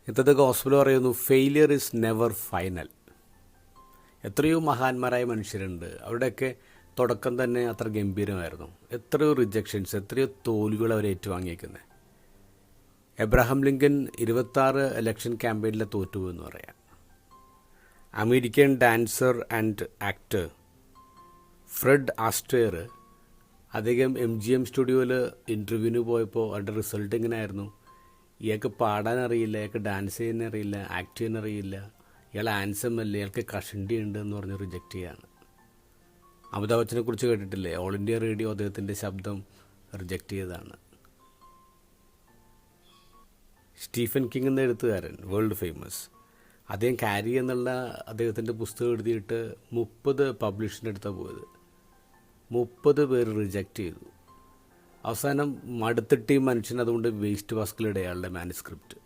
ഇന്നത്തെ ഗോസ്പൽ പറയുന്നു, failure is never final. എത്രയോ മഹാന്മാരായ മനുഷ്യരുണ്ട്, അവരുടെയൊക്കെ തുടക്കം തന്നെ അത്ര ഗംഭീരമായിരുന്നു. എത്രയോ റിജക്ഷൻസ്, എത്രയോ തോൽവികൾ അവർ ഏറ്റുവാങ്ങിയേക്കുന്നത്. എബ്രഹാം ലിങ്കൻ 26 ഇലക്ഷൻ ക്യാമ്പയിനിൽ തോറ്റുപോയെന്ന് പറയാം. American dancer and actor Fred Astaire അദ്ദേഹം MGM സ്റ്റുഡിയോയിൽ ഇൻ്റർവ്യൂവിന് പോയപ്പോൾ അവരുടെ റിസൾട്ട് എങ്ങനെയായിരുന്നു? ഇയാൾക്ക് പാടാൻ അറിയില്ല, ഇയാൾക്ക് ഡാൻസ് ചെയ്യാൻ അറിയില്ല, ആക്ട് ചെയ്യാൻ അറിയില്ല, ഇയാൾ ആൻസം അല്ല, ഇയാൾക്ക് കഷണ്ടി ഉണ്ട് എന്ന് പറഞ്ഞ് റിജക്റ്റ് ചെയ്യാണ്. അമിതാഭ് ബച്ചനെ കുറിച്ച് കേട്ടിട്ടില്ലേ? ഓൾ ഇന്ത്യ റേഡിയോ അദ്ദേഹത്തിൻ്റെ ശബ്ദം റിജക്റ്റ് ചെയ്തതാണ്. സ്റ്റീഫൻ കിങ് എന്ന എഴുത്തുകാരൻ, വേൾഡ് ഫേമസ്, അദ്ദേഹം ക്യാരി എന്നുള്ള അദ്ദേഹത്തിൻ്റെ പുസ്തകം എഴുതിയിട്ട് 30 പബ്ലിഷിൻ്റെ അടുത്താണ് പോയത്. 30 പേര് റിജക്റ്റ് ചെയ്തു. അവസാനം മടുത്തിട്ട് ഈ മനുഷ്യൻ അതുകൊണ്ട് വേസ്റ്റ് ബാസ്കറ്റിലിടെ അയാളുടെ മാനുസ്ക്രിപ്റ്റ്.